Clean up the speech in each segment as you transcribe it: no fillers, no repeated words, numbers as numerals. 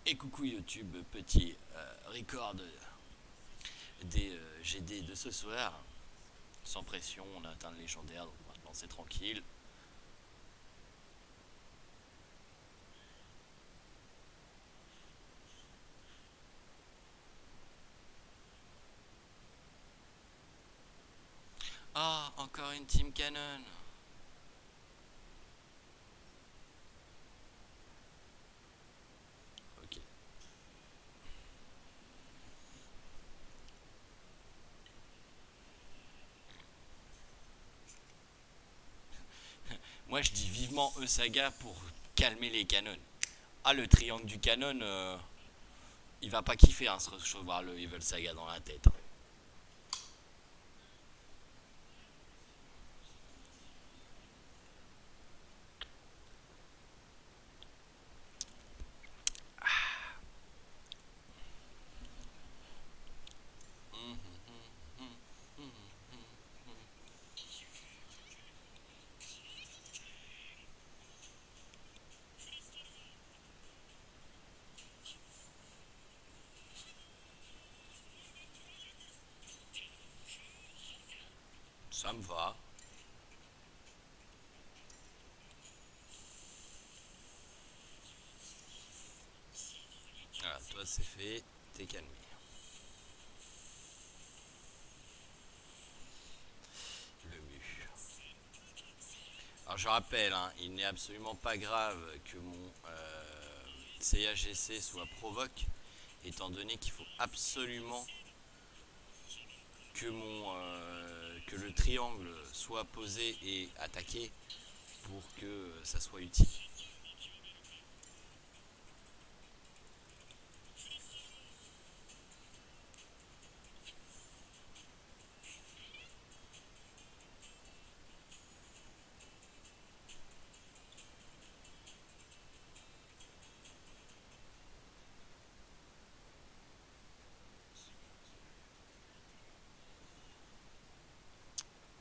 Et coucou YouTube, petit record des GD de ce soir. Sans pression, on a atteint le légendaire, donc maintenant c'est tranquille. Ah, encore une Team Canon. Ok. Moi je dis vivement E-Saga pour calmer les canons. Ah, le triangle du canon, il va pas kiffer se recevoir le Evil Saga dans la tête. Ça me va. Voilà, toi c'est fait, t'es calmé. Le mu. Alors je rappelle, hein, il n'est absolument pas grave que mon CAGC soit provoque, étant donné qu'il faut absolument que le triangle soit posé et attaqué pour que ça soit utile.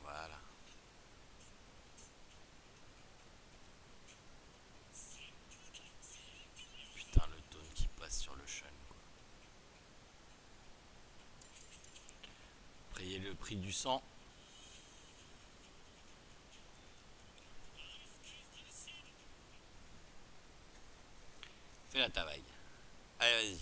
Voilà. Putain, le taunt qui passe sur le shun, quoi. Payer le prix du sang. Fais la ta vague. Allez, vas-y.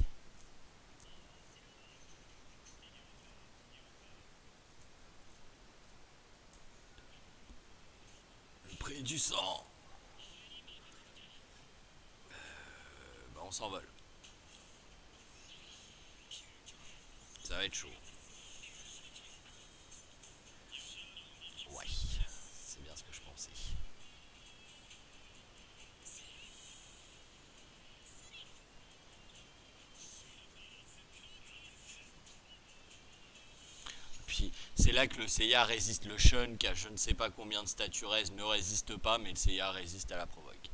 Le prix du sang. Bah, on s'envole. Ça va être chaud. Ouais, c'est bien ce que je pensais. Puis c'est là que le CIA résiste le shun, qui a je ne sais pas combien de statues ne résiste pas, mais le CIA résiste à la provoque.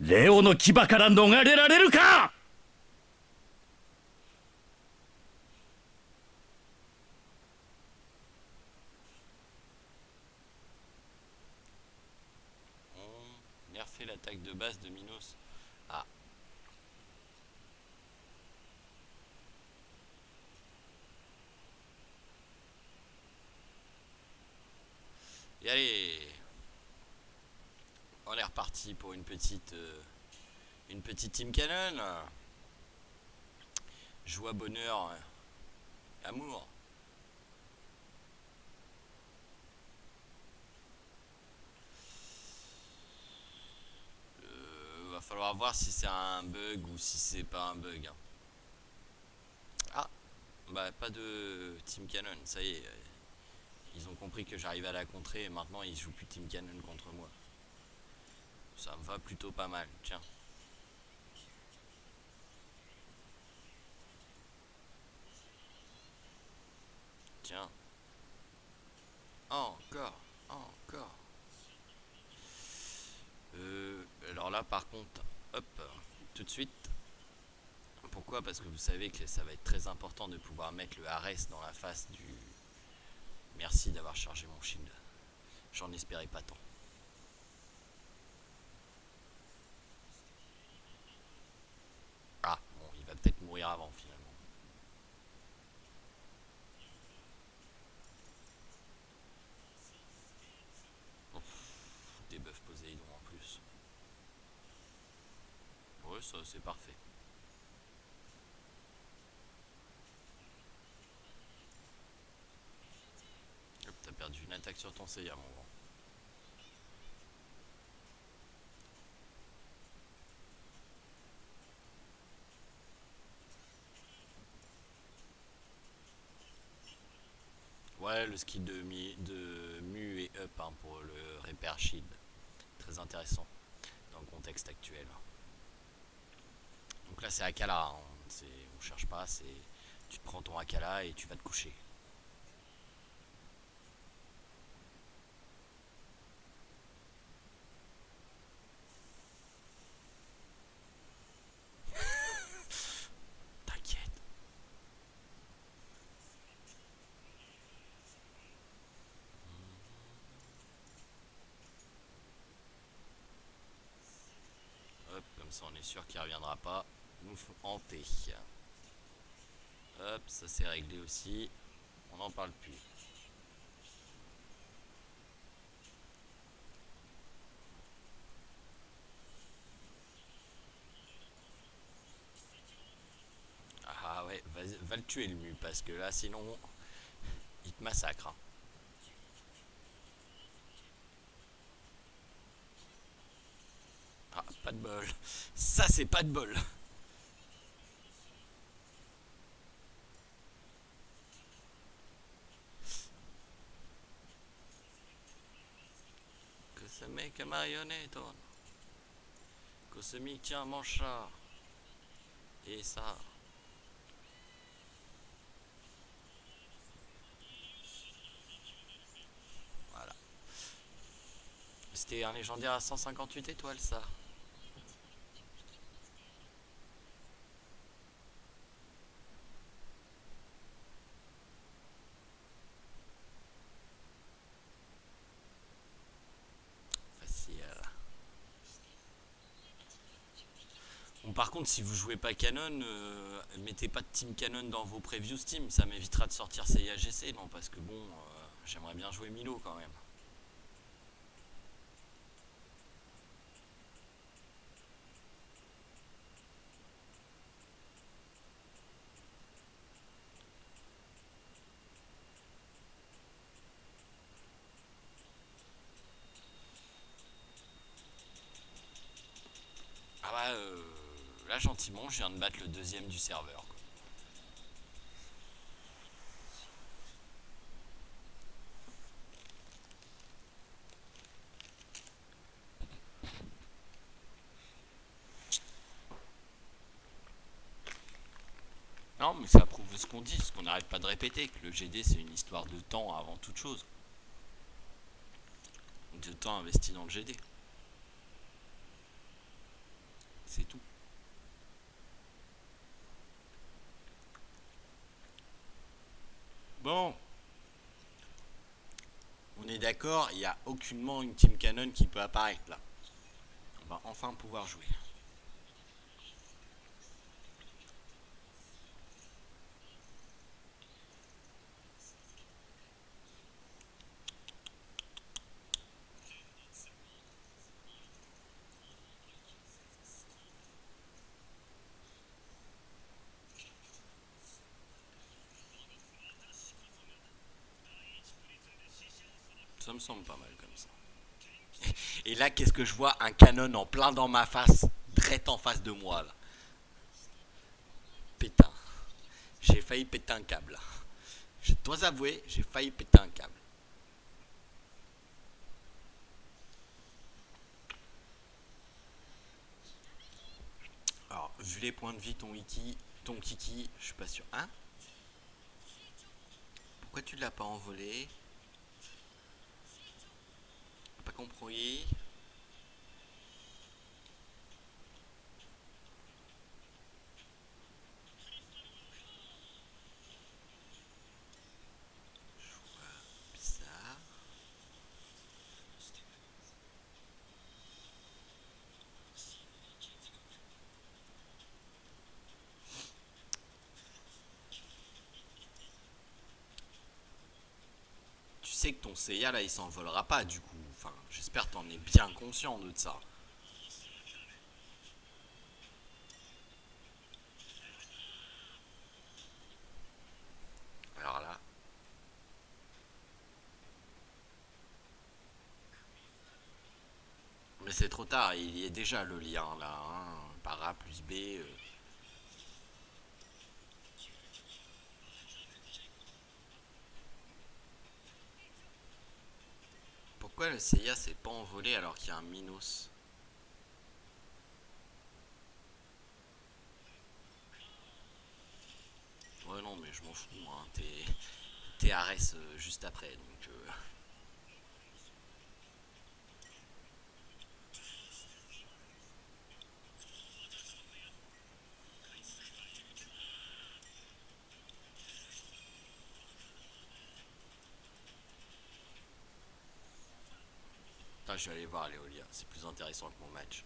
レオの牙から逃れられるか。On nerfait l'attaque de base de Minos. Ah, et allez, on est reparti pour une petite team canon. Joie, bonheur, amour. Va falloir voir si c'est un bug ou si c'est pas un bug, hein. Ah, bah pas de team canon, ça y est. Ils ont compris que j'arrivais à la contrer et maintenant ils jouent plus team canon contre moi. Ça me va plutôt pas mal, tiens. Tiens. Encore, alors là par contre, hop, tout de suite. Pourquoi? Parce que vous savez que ça va être très important de pouvoir mettre le Ares dans la face du... Merci d'avoir chargé mon shield. J'en espérais pas tant. Ah, bon, il va peut-être mourir avant finalement. Debuff Poséidon en plus. Ouais, ça c'est parfait. Hop, t'as perdu une attaque sur ton Seiya, mon grand. Ouais, le skill de Mu et Up hein, pour le Repair Shield. Très intéressant dans le contexte actuel. Donc là c'est Akala, hein. On cherche pas, c'est tu te prends ton Akala et tu vas te coucher. T'inquiète. Hop, comme ça on est sûr qu'il reviendra pas nous hanter. Hop, ça c'est réglé aussi. On n'en parle plus. Ah ouais, va le tuer le Mu parce que là sinon il te massacre. Hein. Ah, pas de bol. Ça c'est pas de bol. Que ce mec marionnette. Que ce mec tient mon chat. Et ça. Voilà. C'était un légendaire à 158 étoiles ça. Facile. Bon, par contre, si vous jouez pas Canon, mettez pas de Team Canon dans vos previews Steam. Ça m'évitera de sortir CIAGC, non? Parce que bon, j'aimerais bien jouer Milo quand même. Ah bah, là, gentiment, je viens de battre le deuxième du serveur. Quoi. Non, mais ça prouve ce qu'on dit, ce qu'on n'arrête pas de répéter, que le GD c'est une histoire de temps avant toute chose. De temps investi dans le GD. C'est tout. Bon, on est d'accord, il n'y a aucunement une Team Canon qui peut apparaître là. On va enfin pouvoir jouer. Ça me semble pas mal comme ça. Et là, qu'est-ce que je vois? Un canon en plein dans ma face, direct en face de moi là. Pétain. J'ai failli péter un câble. Je dois avouer, j'ai failli péter un câble. Alors, vu les points de vie, ton kiki, je suis pas sûr. Hein? Pourquoi tu l'as pas envolé? Pas compris. sais que ton Seiya là il s'envolera pas du coup. Enfin, j'espère que t'en es bien conscient de ça. Alors là. Mais c'est trop tard, il y est déjà le lien là. Hein. Par A plus B. Pourquoi le Seiya s'est pas envolé alors qu'il y a un Minos? Ouais non mais je m'en fous, hein. T'es Ares juste après donc Putain, je vais aller voir Léolia, c'est plus intéressant que mon match.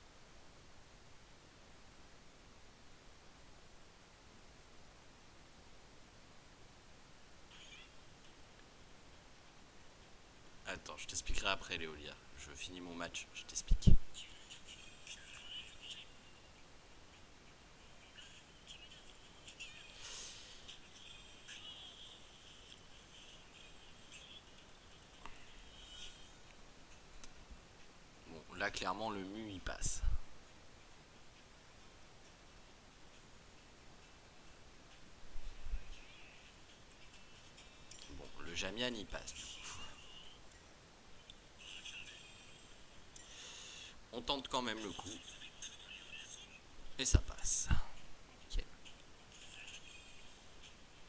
Attends, je t'expliquerai après Léolia. Je finis mon match, je t'explique. Bon, là clairement le mu il passe. Bon, le Jamian il passe du coup. On tente quand même le coup. Et ça passe. Ok.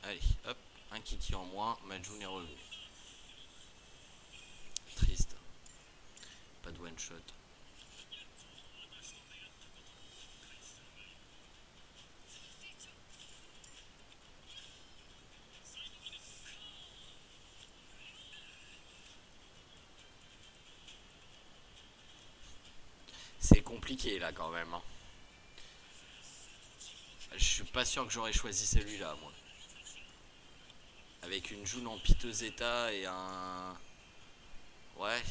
Allez, hop, un Kiki en moins, Majun est revenu. Triste. Pas de one shot. C'est compliqué là quand même. Hein. Je suis pas sûr que j'aurais choisi celui-là moi. Avec une June en piteux état et un... Ouais,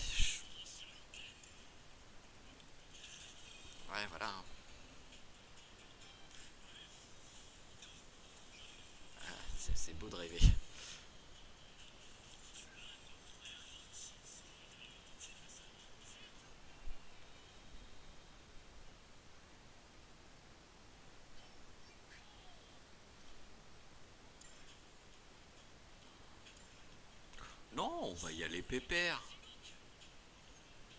ouais voilà. C'est beau de rêver. Non, on va y aller pépère.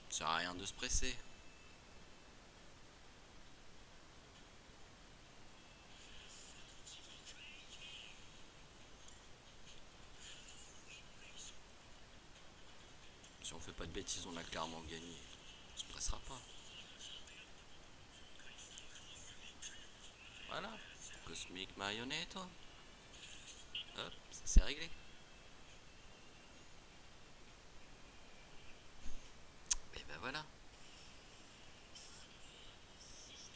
Ça sert à rien de se presser. Si on fait pas de bêtises, on a clairement gagné. On se pressera pas. Voilà. Cosmic Marionette. Hop, ça c'est réglé. Et ben voilà.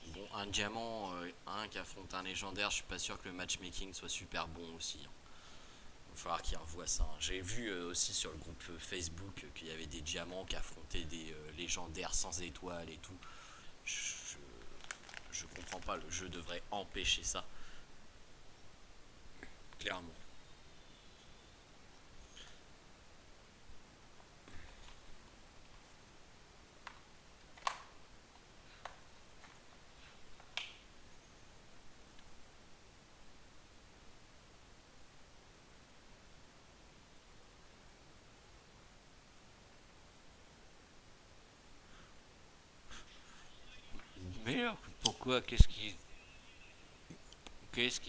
Bon, un diamant, un qui affronte un légendaire, je suis pas sûr que le matchmaking soit super bon aussi. Hein. Il va falloir qu'il revoie ça. Hein. J'ai vu aussi sur le groupe Facebook qu'il y avait des diamants qui affrontaient des légendaires sans étoiles et tout. Je, je comprends pas, le jeu devrait empêcher ça. Clairement. Mais alors, pourquoi Qu'est-ce qu'il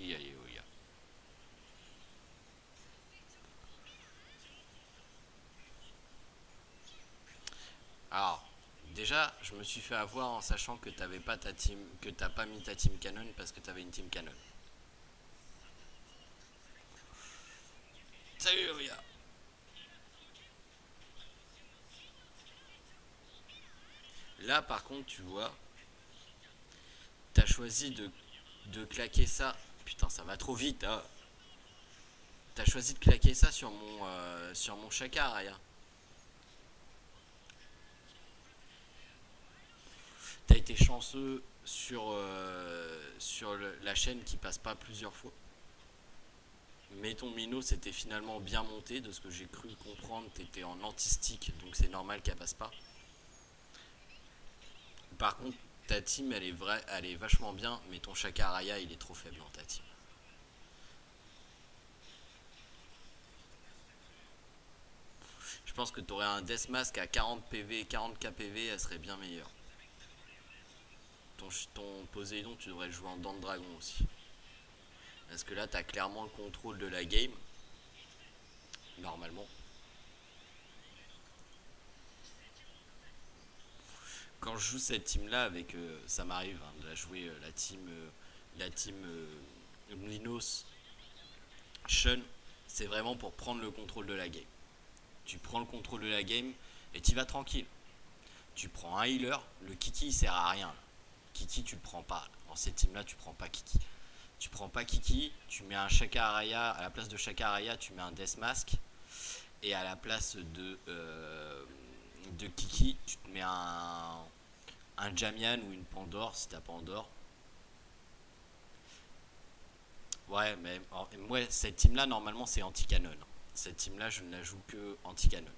y a, Yoya? Alors, déjà, je me suis fait avoir en sachant que t'avais pas ta team, que t'as pas mis ta team canon parce que t'avais une team canon. Salut Yoya. Là, par contre, tu vois, t'as choisi de claquer ça. Putain, ça va trop vite, hein. T'as choisi de claquer ça sur mon Shaka, Raya. t'as été chanceux sur la chaîne qui passe pas plusieurs fois. Mais ton minot c'était finalement bien monté, de ce que j'ai cru comprendre, t'étais en anti-stick, donc c'est normal qu'elle passe pas. Par contre, ta team elle est vachement bien, mais ton Shakaraya il est trop faible dans ta team. Je pense que t'aurais un Deathmask à 40 PV, 40 KPV, elle serait bien meilleure. Ton Poséidon, tu devrais le jouer en dents de dragon aussi. Parce que là, t'as clairement le contrôle de la game, normalement. Quand je joue cette team là avec ça m'arrive de la jouer la team Minos Shun, c'est vraiment pour prendre le contrôle de la game. Tu prends le contrôle de la game et tu vas tranquille. Tu prends un healer, le Kiki il sert à rien. Kiki tu le prends pas. Dans cette team là tu prends pas Kiki. Tu prends pas Kiki, tu mets un Shakaraya, à la place de Shakaraya tu mets un Deathmask, et à la place de Kiki tu te mets un Jamian ou une Pandore si t'as Pandore. Ouais, mais ouais, cette team là normalement c'est anti-canon. Cette team là je ne la joue que anti-canon.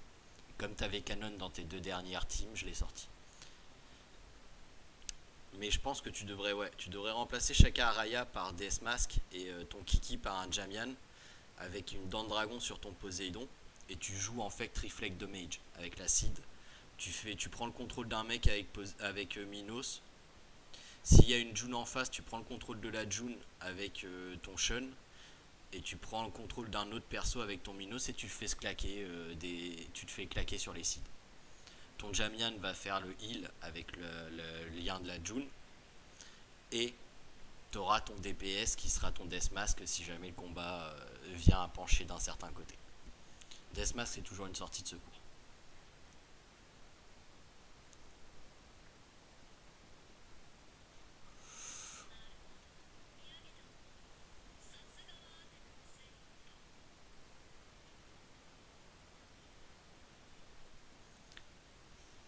Comme t'avais canon dans tes deux dernières teams, je l'ai sorti. Mais je pense que tu devrais remplacer Shaka Araya par Deathmask et ton Kiki par un Jamian avec une dent de dragon sur ton Poséidon, et tu joues en fait Reflect de Mage avec la seed. Tu prends le contrôle d'un mec avec Minos. S'il y a une June en face, tu prends le contrôle de la June avec ton Shun, et tu prends le contrôle d'un autre perso avec ton Minos et tu te fais tu te fais claquer sur les seeds. Ton Jamian va faire le heal avec le lien de la June, et tu auras ton DPS qui sera ton Deathmask si jamais le combat vient à pencher d'un certain côté. Deathmask c'est toujours une sortie de secours.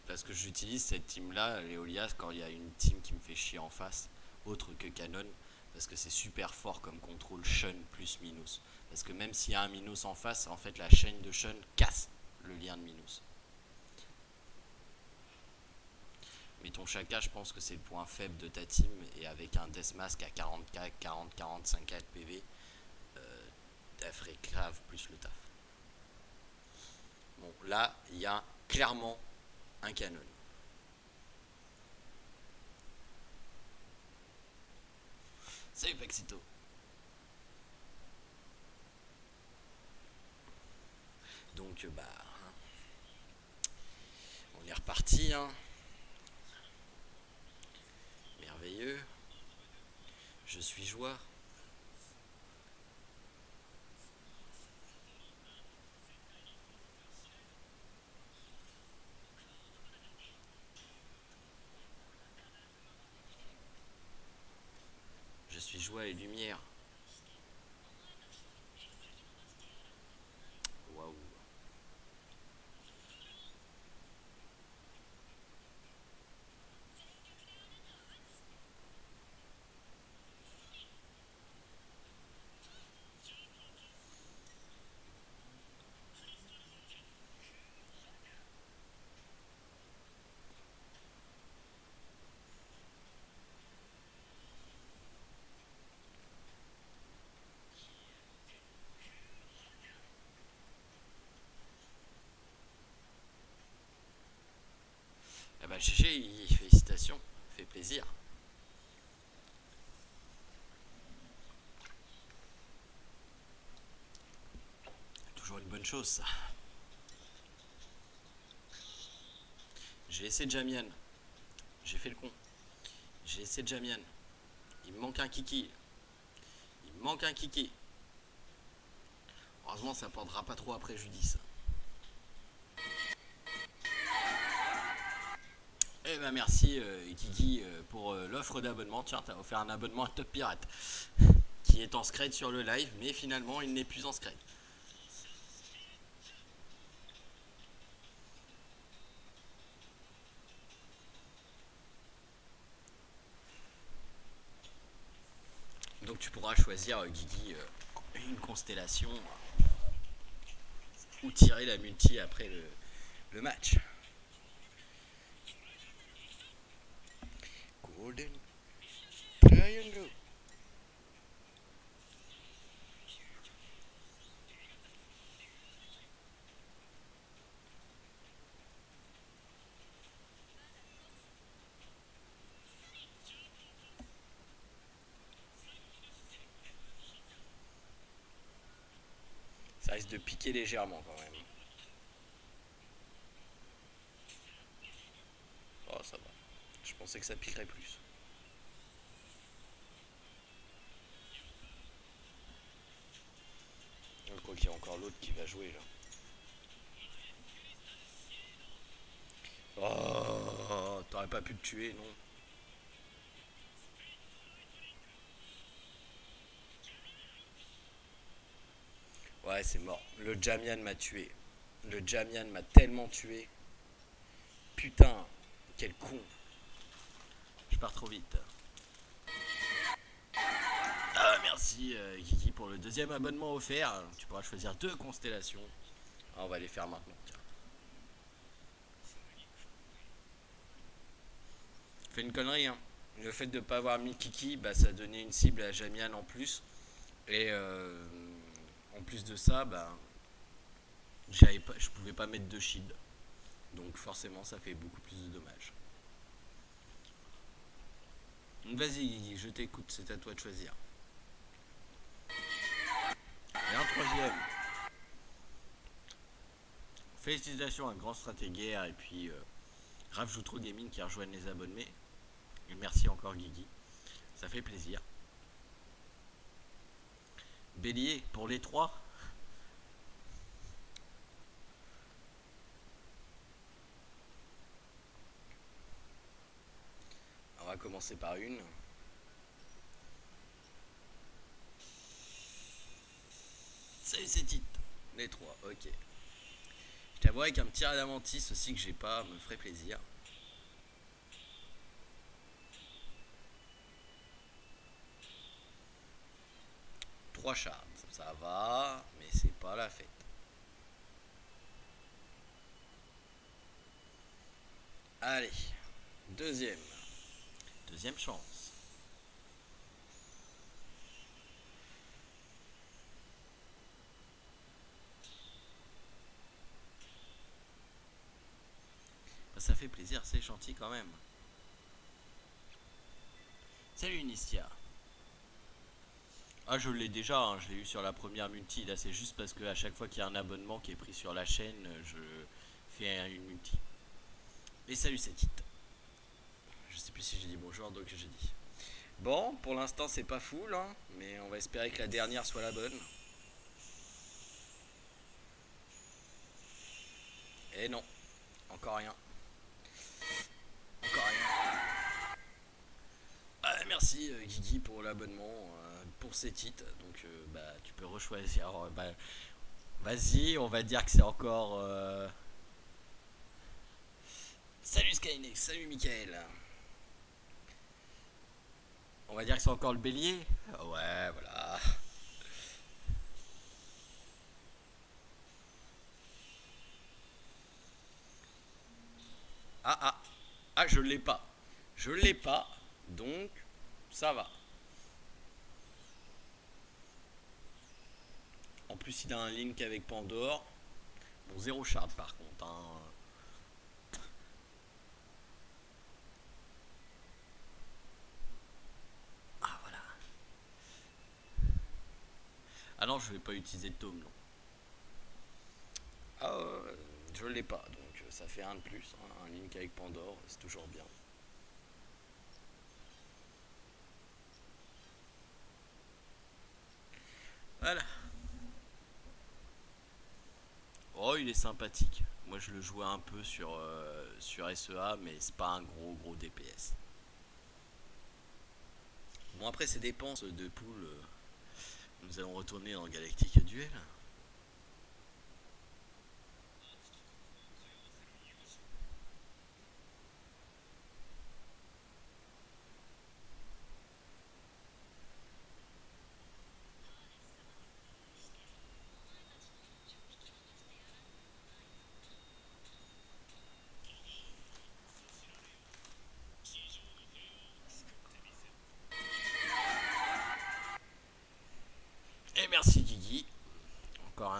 Parce que j'utilise cette team là, Leolias, quand il y a une team qui me fait chier en face, autre que Canon, parce que c'est super fort comme contrôle Shun plus Minos. Parce que même s'il y a un Minos en face, en fait la chaîne de Shun casse le lien de Minos. Mais ton Shaka, je pense que c'est le point faible de ta team, et avec un Deathmask à 40k, 40-45k de PV, elle ferait grave plus le taf. Bon, là, il y a clairement un canon. Salut Paxito. Donc bah on est reparti hein. Merveilleux. Je suis joie. Je suis joie et lumière. Waouh. Eh bah GG, félicitations, fait plaisir. Toujours une bonne chose ça. J'ai essayé Jamian. J'ai fait le con. J'ai essayé Jamian. Il me manque un Kiki. Il me manque un Kiki. Heureusement ça portera pas trop à préjudice. Eh ben merci Kiki pour l'offre d'abonnement. Tiens, t'as offert un abonnement à Top Pirate qui est en scred sur le live, mais finalement il n'est plus en scred. Donc tu pourras choisir, Guigui, une constellation ou tirer la multi après le match. Golden Triangle. Ça risque de piquer légèrement quand même. Oh, ça va. Je pensais que ça piquerait plus. Je crois qu'il y a encore l'autre qui va jouer là. Oh, t'aurais pas pu te tuer, non? Ouais, c'est mort. Le Jamian m'a tué. Le Jamian m'a tellement tué. Putain, quel con. Je pars trop vite. Ah, merci Kiki pour le deuxième abonnement offert. Tu pourras choisir 2 constellations. Ah, on va les faire maintenant. Tiens. Fais une connerie, hein. Le fait de ne pas avoir mis Kiki, bah, ça donnait une cible à Jamian en plus. Et en plus de ça, bah, je pouvais pas mettre de shield. Donc forcément, ça fait beaucoup plus de dommages. Donc vas-y, Guigui, je t'écoute, c'est à toi de choisir. Et un troisième. Félicitations à un grand stratégaire et puis Raph joue trop gaming qui rejoignent les abonnés. Et merci encore Guigui, ça fait plaisir. Bélier pour les 3. On va commencer par une. C'est titre. Les 3, ok. Je t'avouerai qu'un petit Radamantis aussi que j'ai pas me ferait plaisir. Trois shards, ça va, mais c'est pas la fête. Allez, deuxième. Deuxième chance. Bah, ça fait plaisir, c'est gentil quand même. Salut Nistia. Ah, je l'ai déjà, hein, je l'ai eu sur la première multi. Là, c'est juste parce qu'à chaque fois qu'il y a un abonnement qui est pris sur la chaîne, je fais une multi. Et salut Setit. Je sais plus si j'ai dit bonjour, donc j'ai dit. Bon, pour l'instant, c'est pas full, hein, mais on va espérer que la dernière soit la bonne. Et non, encore rien. Encore rien. Ah, merci Guigui pour l'abonnement, pour ces titres. Donc bah, tu peux rechoisir. Alors, bah, vas-y, on va dire que c'est encore. Salut Skynex, salut Michael. On va dire que c'est encore le bélier. Ouais, voilà. Ah ah. Ah, je l'ai pas. Je l'ai pas. Donc, ça va. En plus, il a un link avec Pandore. Bon, zéro shard par contre. Hein. Ah, voilà. Ah non, je vais pas utiliser de tome, non. Ah, je l'ai pas. Donc, ça fait un de plus. Hein. Un link avec Pandore, c'est toujours bien. Voilà. Oh, il est sympathique. Moi, je le jouais un peu sur SEA, mais c'est pas un gros DPS. Bon, après ces dépenses de pool, nous allons retourner dans Galactic Duel.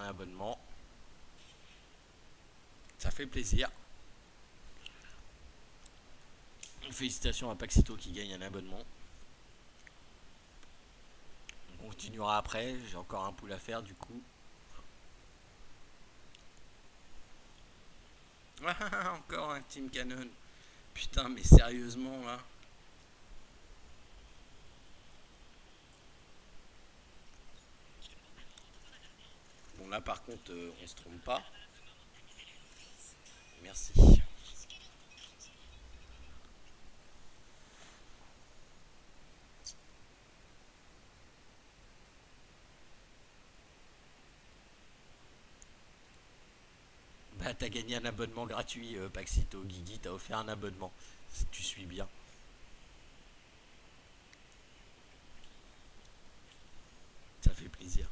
un abonnement. Ça fait plaisir. Félicitations à Paxito qui gagne un abonnement. On continuera après, j'ai encore un pool à faire du coup. Encore un Team Canon. Putain, mais sérieusement là. Bon là par contre on se trompe pas. Merci. Bah t'as gagné un abonnement gratuit Paxito. Guigui t'a offert un abonnement. Si tu suis bien. Ça fait plaisir.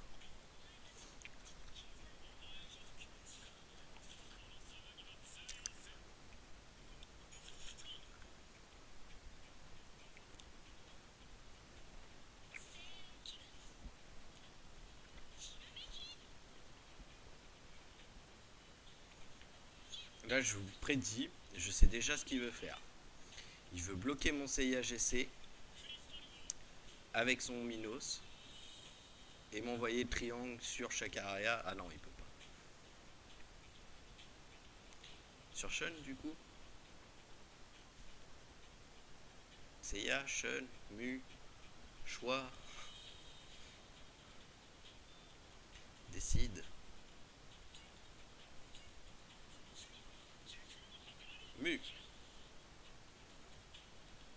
Là je vous prédis, je sais déjà ce qu'il veut faire. Il veut bloquer mon CIAGC avec son Minos et m'envoyer triangle sur Chakaria. Ah non, il peut pas. Sur Shun du coup. CIA, Shun, Mu, choix. Décide. Mu.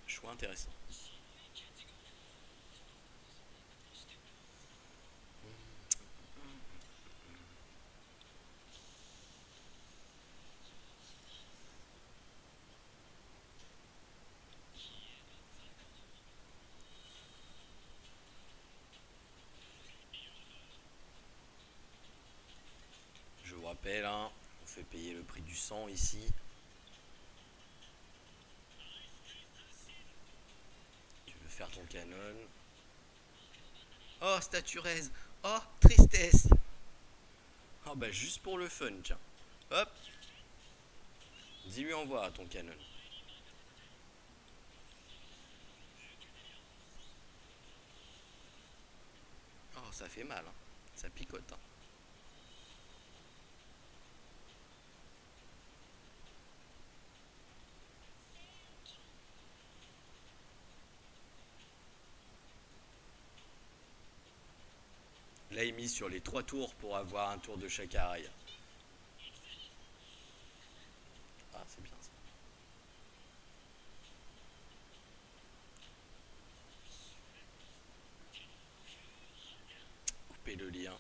Choix intéressant. Je vous rappelle, hein, on fait payer le prix du sang ici. Tu veux faire ton canon. Oh, Staturez. Oh, tristesse. Oh, bah juste pour le fun, tiens. Hop. Dis-lui envoie ton canon. Oh, ça fait mal, hein. Ça picote, hein. Là, il mise sur les 3 tours pour avoir un tour de chaque arraille. Ah, c'est bien ça. Couper le lien.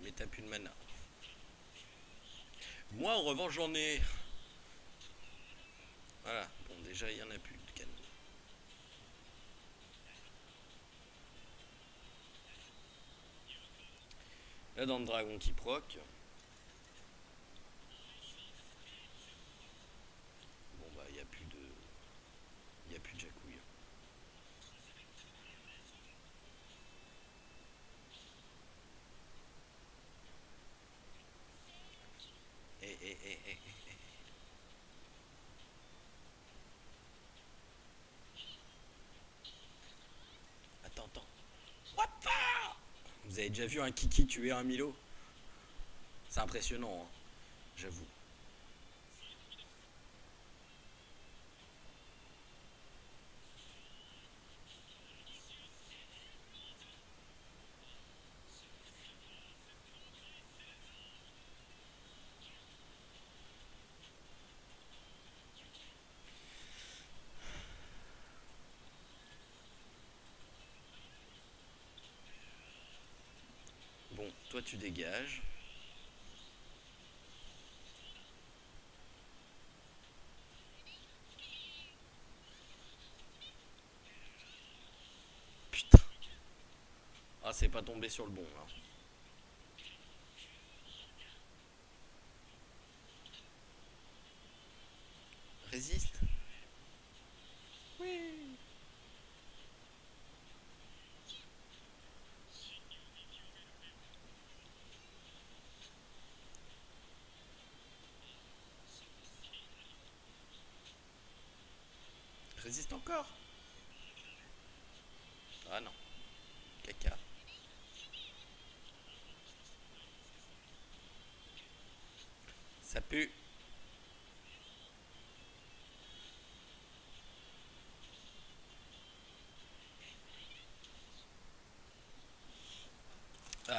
Mais t'as plus de mana. Moi, en revanche, j'en ai. Voilà. Bon, déjà, il y en a plus de canon. Là, dans le dragon qui proc. Bon, bah, il n'y a plus de. Il n'y a plus de jacouille. Eh. Attends. What the... Vous avez déjà vu un Kiki tuer un Milo? C'est impressionnant, hein, j'avoue. Bon, toi tu dégages. Putain. Ah, c'est pas tombé sur le bon, là. Résiste. Oui. résiste encore. Ah non. Caca. Ça pue. Ouais.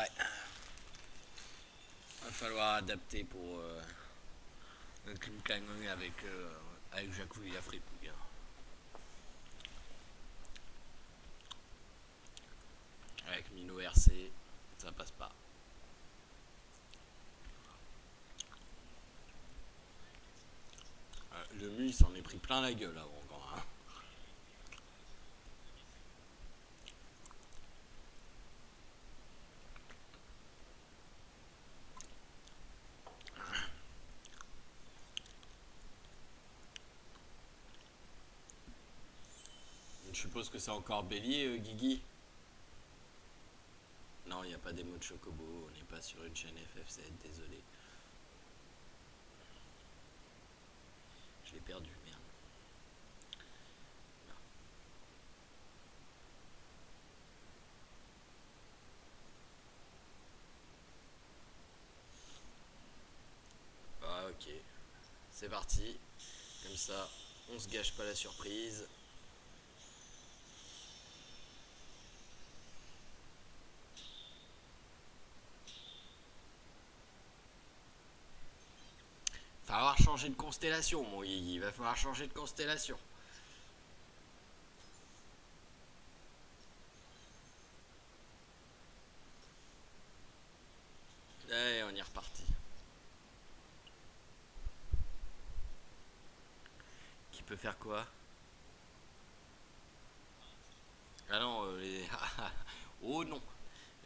Va falloir adapter pour un Team Canon avec Jakku et Afrique. Avec Mino RC, ça passe pas. Le Mu il s'en est pris plein la gueule avant quand même. Je suppose que c'est encore bélier, Guigui. Non, il n'y a pas des mots de chocobo, on n'est pas sur une chaîne FF7, désolé. Je l'ai perdu, merde. Ah ok, c'est parti. Comme ça, on se gâche pas la surprise. Va falloir changer de constellation, mon Guigui. Il va falloir changer de constellation. Allez, on y est reparti. Qui peut faire quoi? Ah non, oh non.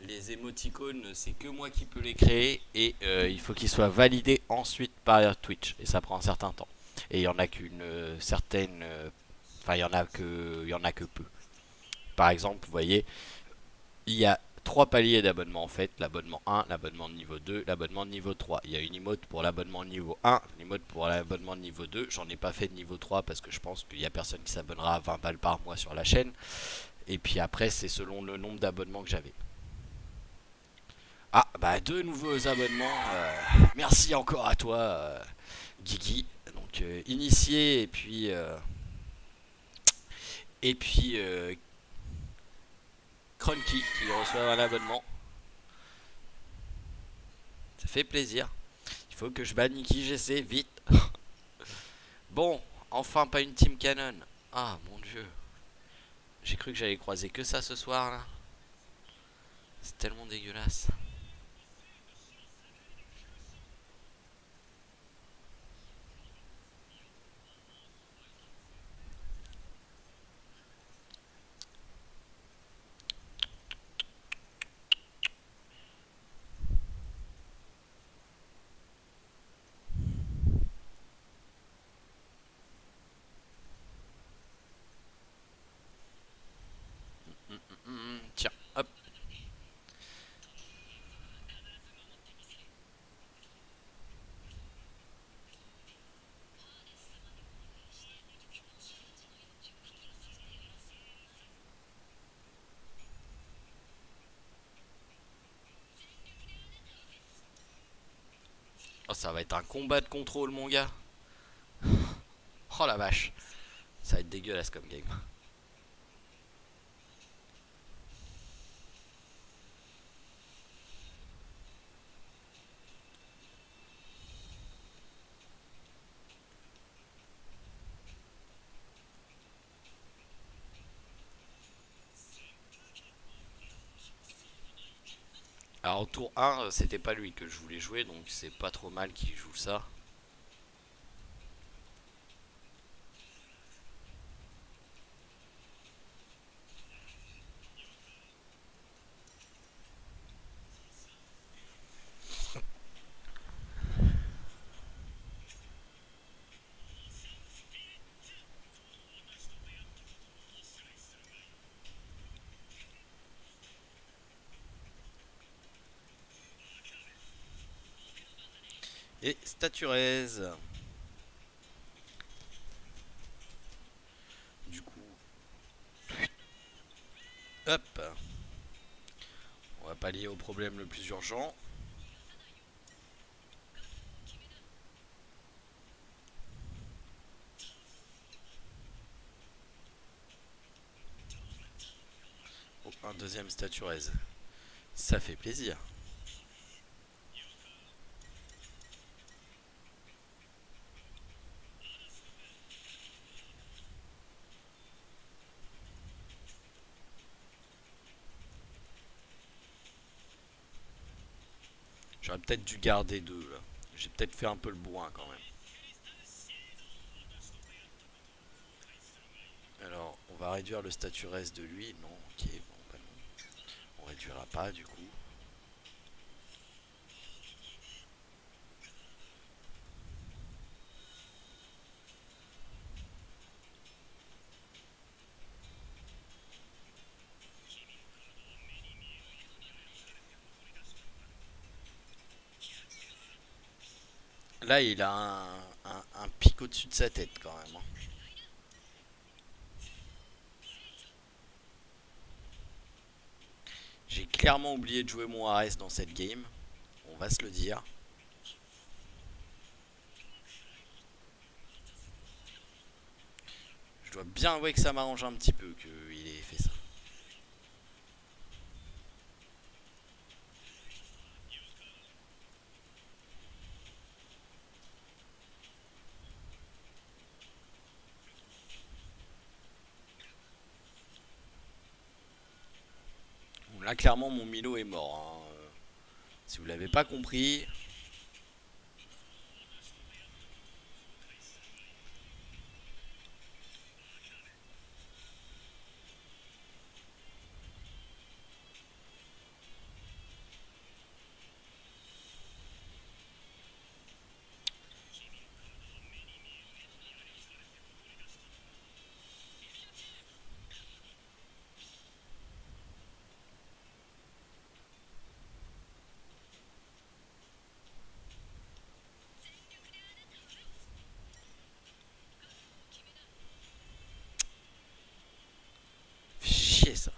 Les émoticônes, c'est que moi qui peux les créer et il faut qu'ils soient validés ensuite par Twitch et ça prend un certain temps. Et il y en a qu'une certaine, enfin il y en a que peu. Par exemple, vous voyez, il y a trois paliers d'abonnement en fait, l'abonnement 1, l'abonnement de niveau 2, l'abonnement de niveau 3. Il y a une emote pour l'abonnement de niveau 1, une emote pour l'abonnement de niveau 2. J'en ai pas fait de niveau 3 parce que je pense qu'il y a personne qui s'abonnera à 20 balles par mois sur la chaîne. Et puis après, c'est selon le nombre d'abonnements que j'avais. Ah, bah deux nouveaux abonnements. Merci encore à toi, Guigui. Donc initié et puis Cronky qui reçoit un abonnement. Ça fait plaisir. Il faut que je bannisse qui j'essaie vite. Bon, enfin pas une team canon. Ah mon dieu. J'ai cru que j'allais croiser que ça ce soir là. C'est tellement dégueulasse. Tiens, hop. Oh, ça va être un combat de contrôle, mon gars. Oh la vache. Ça va être dégueulasse comme game. Alors, au tour 1, c'était pas lui que je voulais jouer, donc c'est pas trop mal qu'il joue ça. Et Staturez. Du Hop. On va pallier au problème le plus urgent. Oh, un deuxième statue raise. Ça fait plaisir. J'aurais peut-être dû garder deux là. J'ai peut-être fait un peu le bourrin quand même. Alors, on va réduire le statut reste de lui. Non, ok, bon, bah non. On réduira pas du coup. Là, il a un pic au-dessus de sa tête quand même, hein. J'ai clairement oublié de jouer mon Ares dans cette game. On va se le dire. Je dois bien avouer que ça m'arrange un petit peu qu'il ait fait ça. Bon, là, clairement, mon Milo est mort, hein. Si vous l'avez pas compris. Fait chier ça.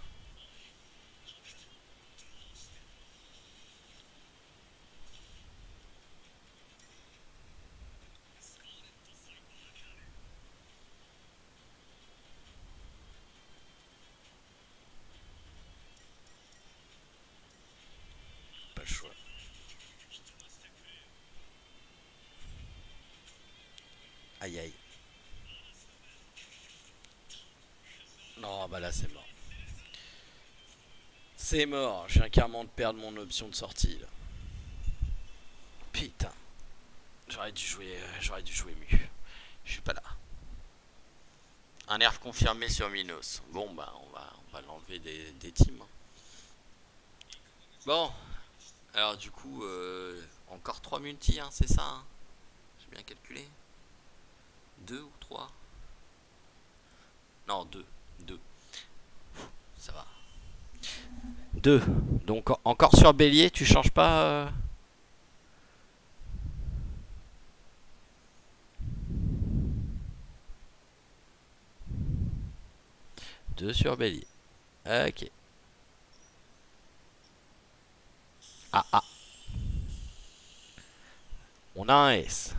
Pas le choix. Aïe aïe. Non, bah là c'est mort. C'est mort. Je viens carrément de perdre mon option de sortie là. Putain. J'aurais dû jouer mieux. Je suis pas là. Un nerf confirmé sur Minos. Bon bah on va l'enlever des teams. Bon. Alors du coup, encore 3 multi, hein, c'est ça, hein. J'ai bien calculé. 2 ou 3. Non, 2. 2. Ça va. 2. Donc encore sur Bélier, tu changes pas 2 sur Bélier. Ok. Ah ah. On a un S.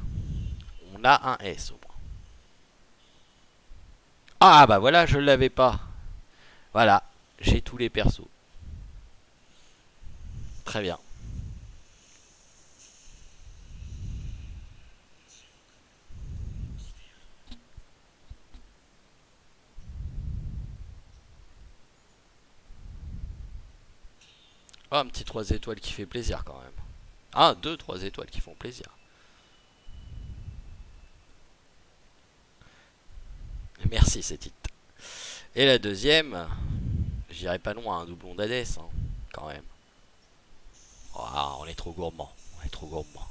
On a un S au moins. Ah bah voilà, je l'avais pas. Voilà. J'ai tous les persos. Très bien. Oh, un petit 3 étoiles qui fait plaisir quand même. Ah, 2, 3 étoiles qui font plaisir. Merci, c'est it. Et la deuxième, j'irai pas loin, un doublon d'Hadès, hein, quand même. Oh, on est trop gourmand. On est trop gourmand.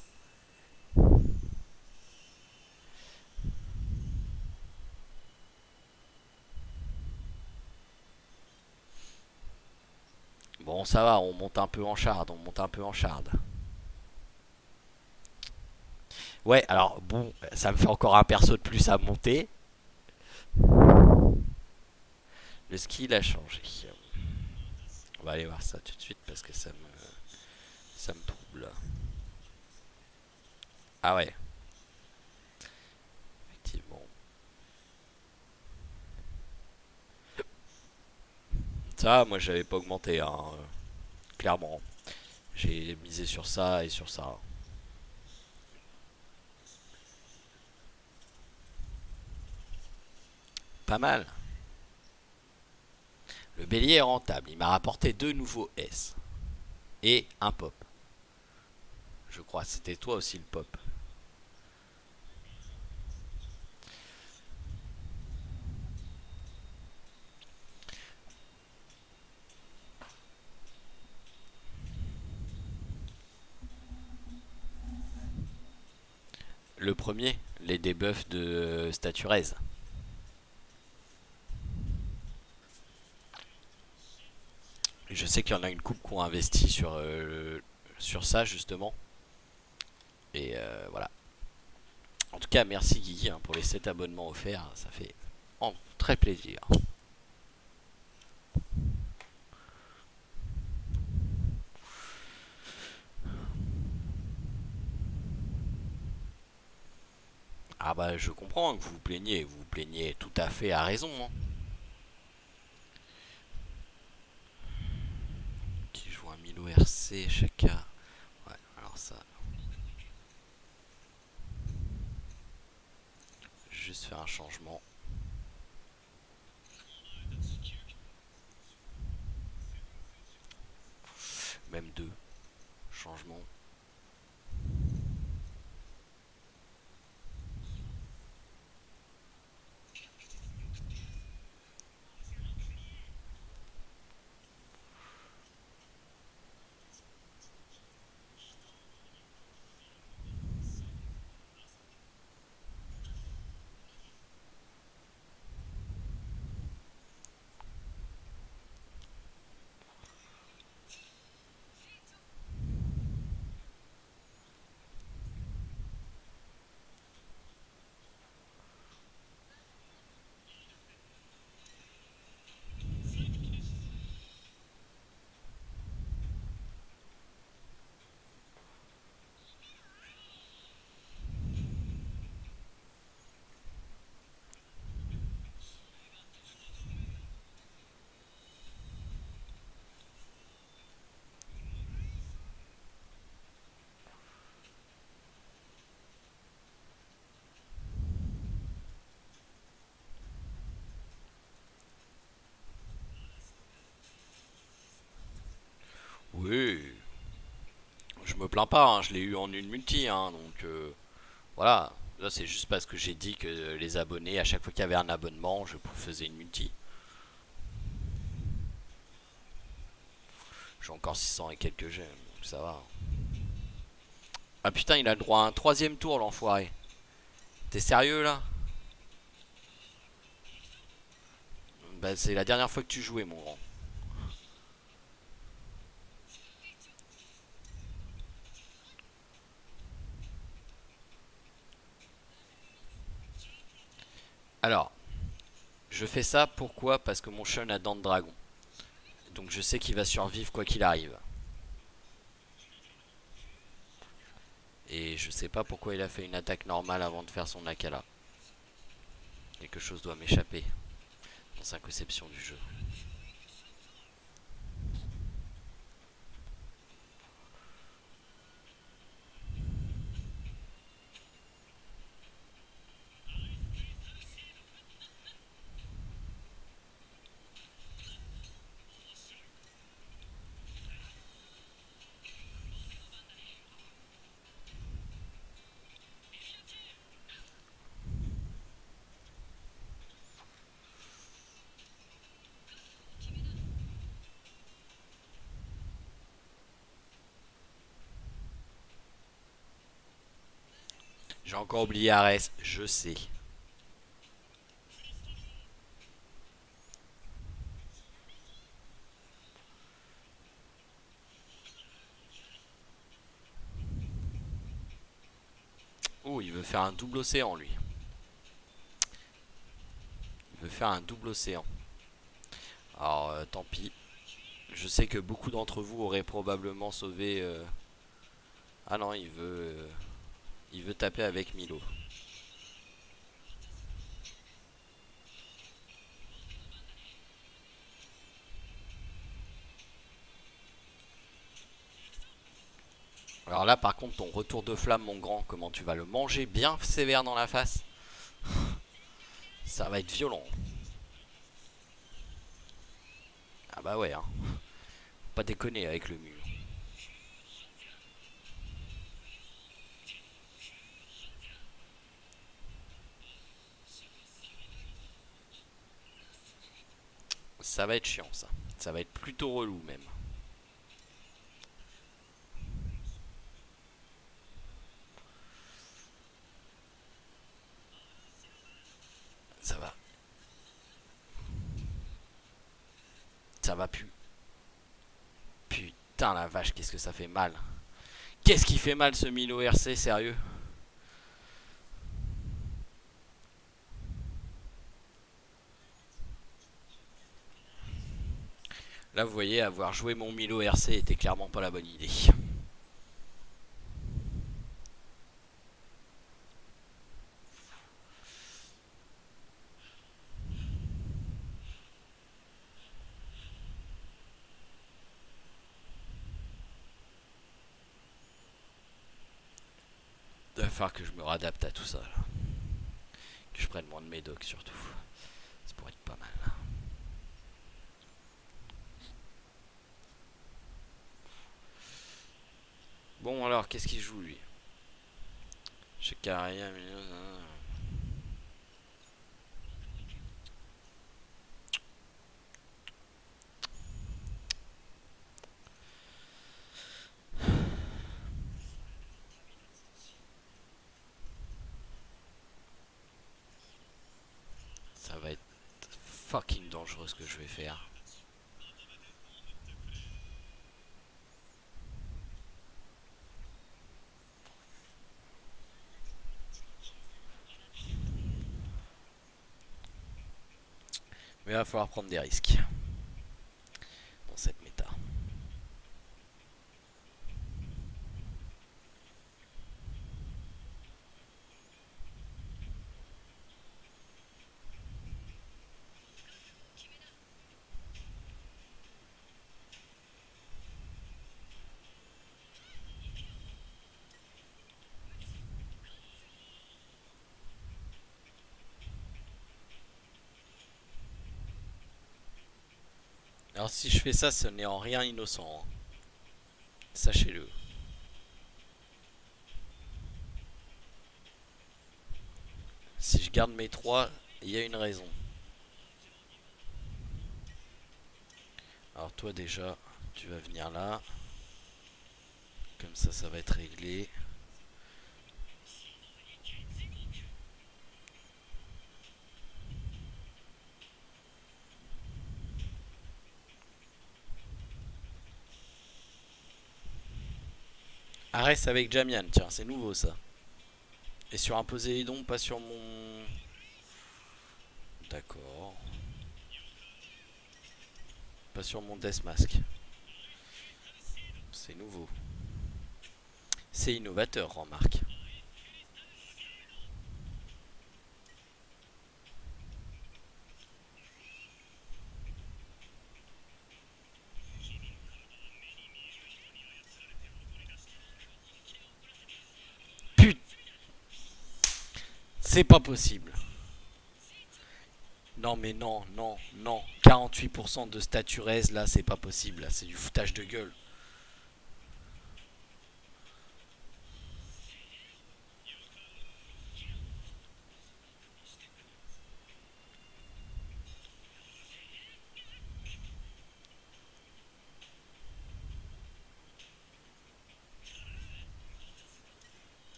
Bon, ça va, on monte un peu en shard. On monte un peu en shard. Ouais, alors bon, ça me fait encore un perso de plus à monter. Le skill a changé. On va aller voir ça tout de suite parce que ça me trouble. Ah ouais, effectivement. Ça, moi j'avais pas augmenté, hein, clairement. J'ai misé sur ça et sur ça. Pas mal. Le bélier est rentable. Il m'a rapporté 2 nouveaux S. Et un pop. Je crois. C'était toi aussi le pop. Le premier, les debuffs de Staturez. Je sais qu'il y en a une coupe qui ont investi sur ça justement. Et voilà. En tout cas, merci Guigui hein, pour les 7 abonnements offerts. Ça fait très plaisir. Ah bah je comprends que vous vous plaignez tout à fait à raison. Hein. Qui joue un Milo RC chacun. Ouais, alors ça. Juste faire un changement. Même 2 changements. Oui, je me plains pas, hein, je l'ai eu en une multi, hein, donc voilà. Là c'est juste parce que j'ai dit que les abonnés, à chaque fois qu'il y avait un abonnement, je faisais une multi. J'ai encore 600 et quelques gemmes, donc ça va. Ah putain, il a le droit à un 3ème tour l'enfoiré. T'es sérieux là? Bah c'est la dernière fois que tu jouais mon grand. Alors, je fais ça pourquoi? Parce que mon Shun a dents de dragon. Donc je sais qu'il va survivre quoi qu'il arrive. Et je sais pas pourquoi il a fait une attaque normale avant de faire son Akala. Quelque chose doit m'échapper dans sa conception du jeu. J'ai encore oublié Ares, je sais. Oh, il veut faire un double océan lui. Il veut faire un double océan. Alors tant pis. Je sais que beaucoup d'entre vous auraient probablement sauvé... Ah non, il veut taper avec Milo. Alors là, par contre, ton retour de flamme, mon grand, comment tu vas le manger bien sévère dans la face. Ça va être violent. Ah bah ouais, hein. Pas déconner avec le mur. Ça va être chiant, ça. Ça va être plutôt relou, même. Ça va. Ça va plus. Putain la vache, qu'est-ce que ça fait mal. Qu'est-ce qui fait mal ce Milo RC, sérieux? Là, vous voyez, avoir joué mon Milo RC était clairement pas la bonne idée. Il va falloir que je me réadapte à tout ça, là. Que je prenne moins de médoc, surtout. Ça pourrait être pas mal. Bon, alors, qu'est-ce qu'il joue, lui? Chez Carrière, ça va être fucking dangereux ce que je vais faire. Mais il va falloir prendre des risques dans cette méta. Alors si je fais ça, ce n'est en rien innocent, hein. Sachez-le. Si je garde mes 3, il y a une raison. Alors toi déjà, tu vas venir là. Comme ça va être réglé. Arrête avec Jamian, tiens, c'est nouveau ça. Et sur un Poséidon, pas sur mon... D'accord. Pas sur mon Death Mask. C'est nouveau. C'est innovateur, remarque. Putain, c'est pas possible. Non mais non, non, non. 48% de staturez là, c'est pas possible. Là, c'est du foutage de gueule.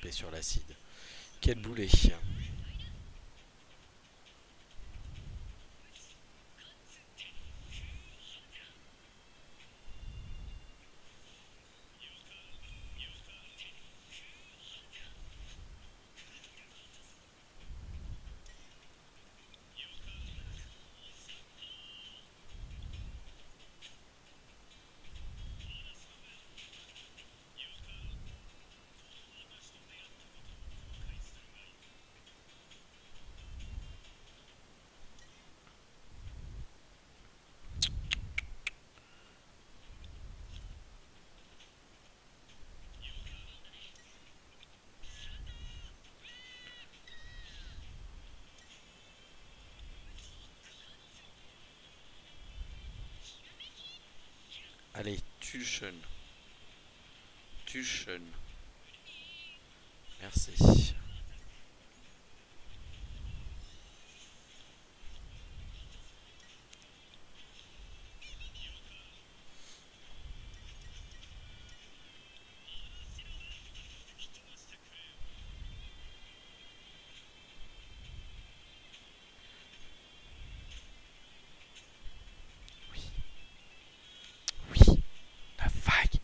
taper sur l'acide. Quel boulet. Allez, Tuchen. Tuchen. Merci. Oui. Oui. La vague.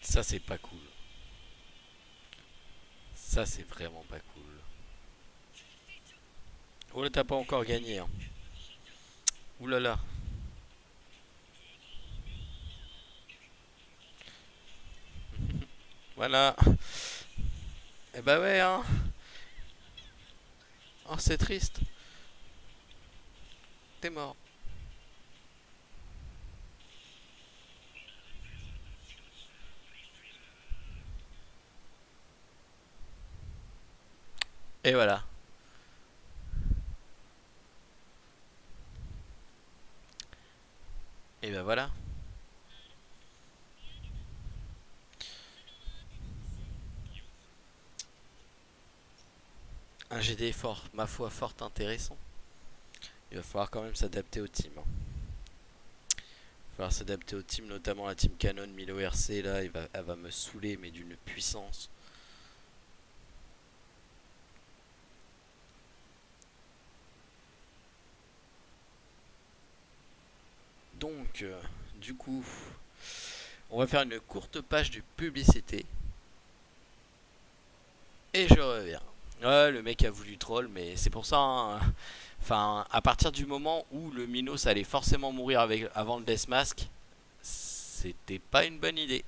Ça c'est pas cool. Ça c'est vraiment pas cool. Oh là t'as pas encore gagné hein. Ouh là là. Voilà. Eh bah ouais hein. Oh c'est triste. T'es mort. Et voilà. Et ben voilà. Un GD fort, ma foi, fort intéressant. Il va falloir quand même s'adapter au team. Hein. Il va falloir s'adapter au team, notamment la team Canon Milo RC. Là, elle va me saouler, mais d'une puissance. Donc, du coup, on va faire une courte page de publicité. Et je reviens. Ouais, le mec a voulu troll, mais c'est pour ça. Hein. Enfin, à partir du moment où le Minos allait forcément mourir avant le Death Mask, c'était pas une bonne idée.